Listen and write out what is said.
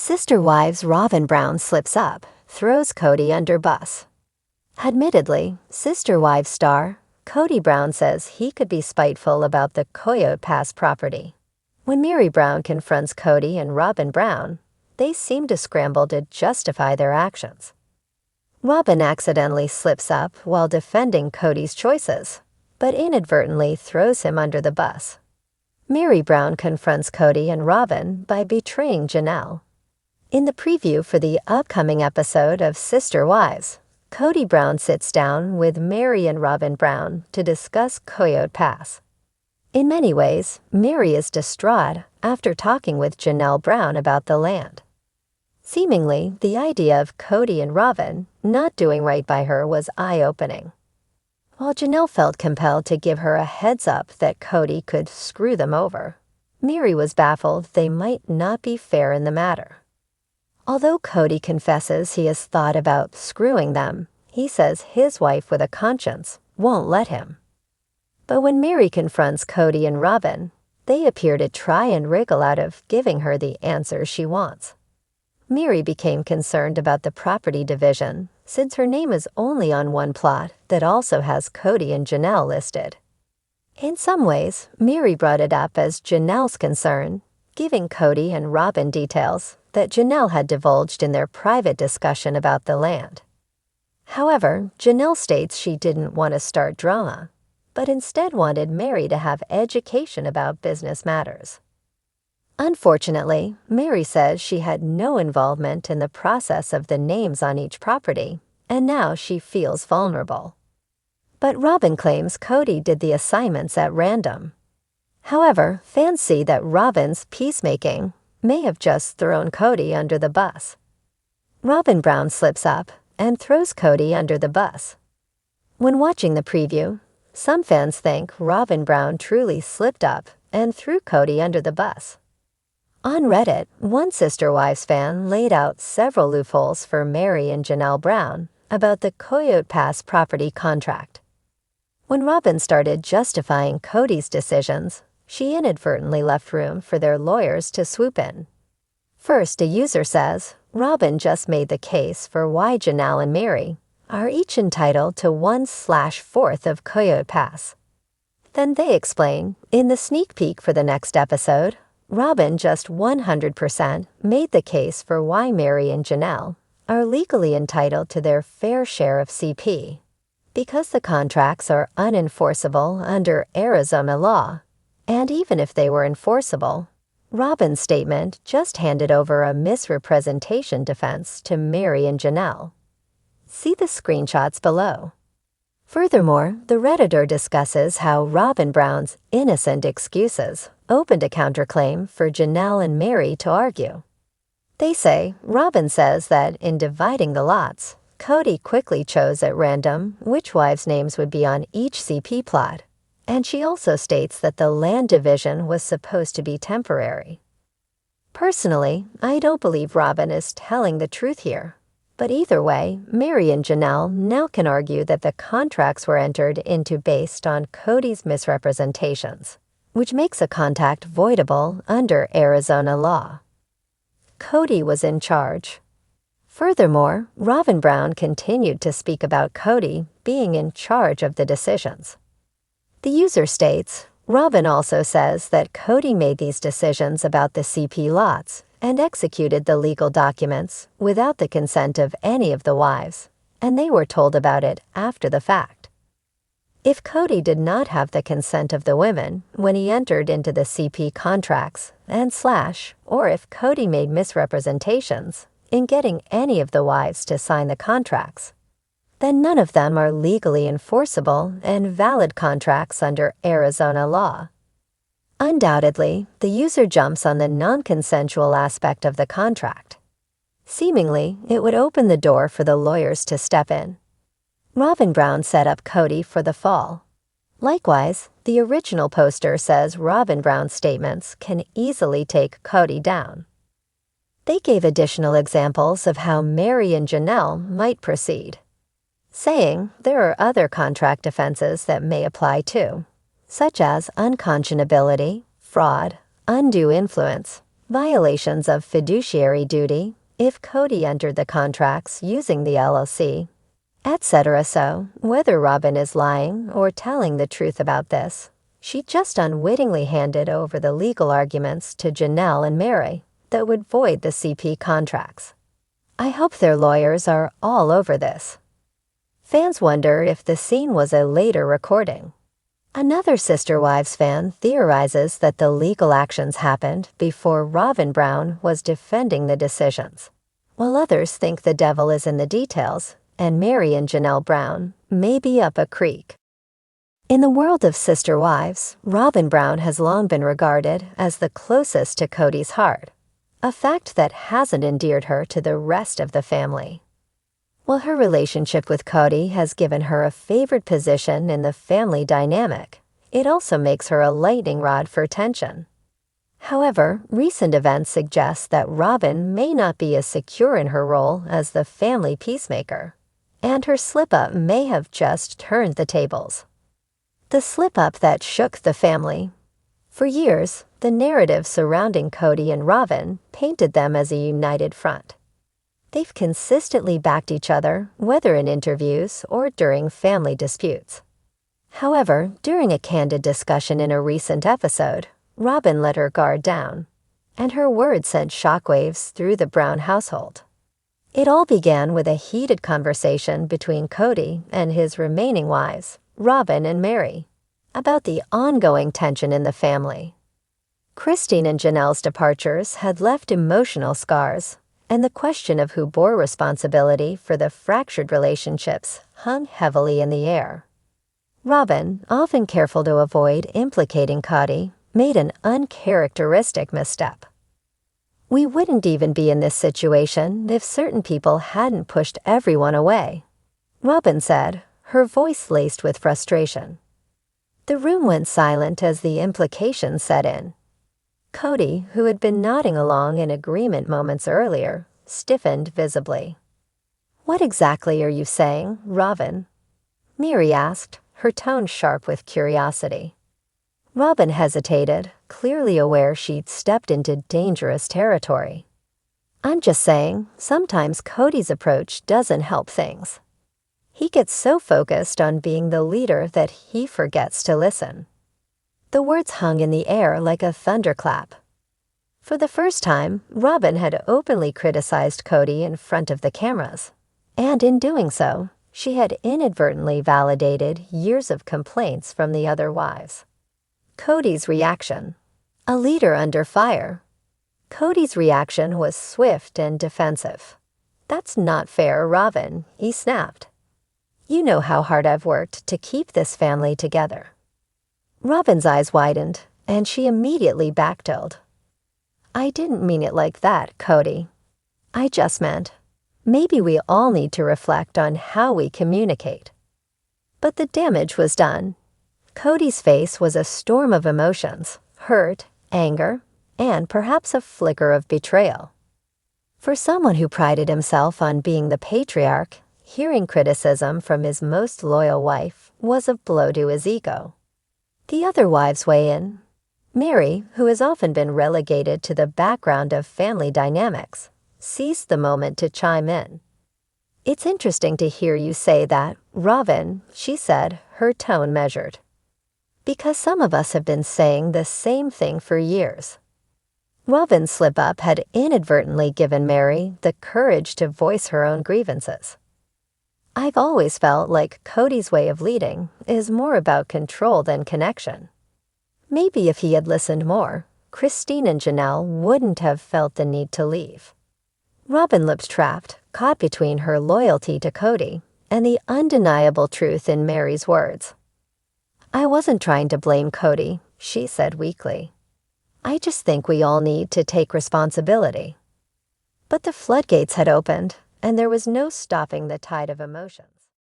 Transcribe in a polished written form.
Sister wives Robyn Brown slips up, throws Kody under bus. Admittedly, Sister Wives star Kody Brown says he could be spiteful about the Coyote Pass property. When Meri Brown confronts Kody and Robyn Brown, they seem to scramble to justify their actions. Robyn accidentally slips up while defending Kody's choices, but inadvertently throws him under the bus. Meri Brown confronts Kody and Robyn by betraying Janelle. In the preview for the upcoming episode of Sister Wives, Kody Brown sits down with Meri and Robyn Brown to discuss Coyote Pass. In many ways, Meri is distraught after talking with Janelle Brown about the land. Seemingly, the idea of Kody and Robyn not doing right by her was eye-opening. While Janelle felt compelled to give her a heads-up that Kody could screw them over, Meri was baffled they might not be fair in the matter. Although Kody confesses he has thought about screwing them, he says his wife with a conscience won't let him. But when Meri confronts Kody and Robyn, they appear to try and wriggle out of giving her the answers she wants. Meri became concerned about the property division since her name is only on one plot that also has Kody and Janelle listed. In some ways, Meri brought it up as Janelle's concern, giving Kody and Robyn details that Janelle had divulged in their private discussion about the land. However, Janelle states she didn't want to start drama, but instead wanted Meri to have education about business matters. Unfortunately, Meri says she had no involvement in the process of the names on each property, and now she feels vulnerable. But Robyn claims Kody did the assignments at random. However, fans see that Robyn's peacemaking may have just thrown Kody under the bus. Robyn Brown slips up and throws Kody under the bus. When watching the preview, some fans think Robyn Brown truly slipped up and threw Kody under the bus. On Reddit, one Sister Wives fan laid out several loopholes for Meri and Janelle Brown about the Coyote Pass property contract. When Robyn started justifying Kody's decisions, she inadvertently left room for their lawyers to swoop in. First, a user says, Robyn just made the case for why Janelle and Meri are each entitled to 1/4 of Coyote Pass. Then they explain, in the sneak peek for the next episode, Robyn just 100% made the case for why Meri and Janelle are legally entitled to their fair share of CP. Because the contracts are unenforceable under Arizona law, and even if they were enforceable, Robyn's statement just handed over a misrepresentation defense to Meri and Janelle. See the screenshots below. Furthermore, the Redditor discusses how Robyn Brown's innocent excuses opened a counterclaim for Janelle and Meri to argue. They say Robyn says that in dividing the lots, Kody quickly chose at random which wives' names would be on each CP plot, and she also states that the land division was supposed to be temporary. Personally, I don't believe Robyn is telling the truth here, but either way, Meri and Janelle now can argue that the contracts were entered into based on Kody's misrepresentations, which makes a contract voidable under Arizona law. Kody was in charge. Furthermore, Robyn Brown continued to speak about Kody being in charge of the decisions. The user states, Robyn also says that Kody made these decisions about the CP lots and executed the legal documents without the consent of any of the wives, and they were told about it after the fact. If Kody did not have the consent of the women when he entered into the CP contracts or if Kody made misrepresentations in getting any of the wives to sign the contracts, then none of them are legally enforceable and valid contracts under Arizona law. Undoubtedly, the user jumps on the non-consensual aspect of the contract. Seemingly, it would open the door for the lawyers to step in. Robyn Brown set up Kody for the fall. Likewise, the original poster says Robyn Brown's statements can easily take Kody down. They gave additional examples of how Meri and Janelle might proceed, saying there are other contract offenses that may apply too, such as unconscionability, fraud, undue influence, violations of fiduciary duty, if Kody entered the contracts using the LLC, etc. So, whether Robyn is lying or telling the truth about this, she just unwittingly handed over the legal arguments to Janelle and Mary that would void the CP contracts. I hope their lawyers are all over this. Fans wonder if the scene was a later recording. Another Sister Wives fan theorizes that the legal actions happened before Robyn Brown was defending the decisions, while others think the devil is in the details and Mary and Janelle Brown may be up a creek. In the world of Sister Wives, Robyn Brown has long been regarded as the closest to Kody's heart, a fact that hasn't endeared her to the rest of the family. While her relationship with Kody has given her a favored position in the family dynamic, it also makes her a lightning rod for tension. However, recent events suggest that Robyn may not be as secure in her role as the family peacemaker, and her slip-up may have just turned the tables. The slip-up that shook the family. For years, the narrative surrounding Kody and Robyn painted them as a united front. They've consistently backed each other, whether in interviews or during family disputes. However, during a candid discussion in a recent episode, Robyn let her guard down, and her words sent shockwaves through the Brown household. It all began with a heated conversation between Kody and his remaining wives, Robyn and Mary, about the ongoing tension in the family. Christine and Janelle's departures had left emotional scars, and the question of who bore responsibility for the fractured relationships hung heavily in the air. Robyn, often careful to avoid implicating Kody, made an uncharacteristic misstep. "We wouldn't even be in this situation if certain people hadn't pushed everyone away," Robyn said, her voice laced with frustration. The room went silent as the implications set in. Kody, who had been nodding along in agreement moments earlier, stiffened visibly. "What exactly are you saying, Robyn?" Mary asked, her tone sharp with curiosity. Robyn hesitated, clearly aware she'd stepped into dangerous territory. "I'm just saying, sometimes Kody's approach doesn't help things. He gets so focused on being the leader that he forgets to listen." The words hung in the air like a thunderclap. For the first time, Robyn had openly criticized Kody in front of the cameras, and in doing so, she had inadvertently validated years of complaints from the other wives. Kody's reaction. A leader under fire. Kody's reaction was swift and defensive. "That's not fair, Robyn," he snapped. "You know how hard I've worked to keep this family together." Robyn's eyes widened, and she immediately backpedaled. "I didn't mean it like that, Kody. I just meant, maybe we all need to reflect on how we communicate." But the damage was done. Kody's face was a storm of emotions, hurt, anger, and perhaps a flicker of betrayal. For someone who prided himself on being the patriarch, hearing criticism from his most loyal wife was a blow to his ego. The other wives weigh in. Mary, who has often been relegated to the background of family dynamics, seized the moment to chime in. "It's interesting to hear you say that, Robyn," she said, her tone measured. "Because some of us have been saying the same thing for years." Robyn's slip-up had inadvertently given Mary the courage to voice her own grievances. "I've always felt like Kody's way of leading is more about control than connection. Maybe if he had listened more, Christine and Janelle wouldn't have felt the need to leave." Robyn looked trapped, caught between her loyalty to Kody and the undeniable truth in Mary's words. "I wasn't trying to blame Kody," she said weakly. "I just think we all need to take responsibility." But the floodgates had opened, and there was no stopping the tide of emotions.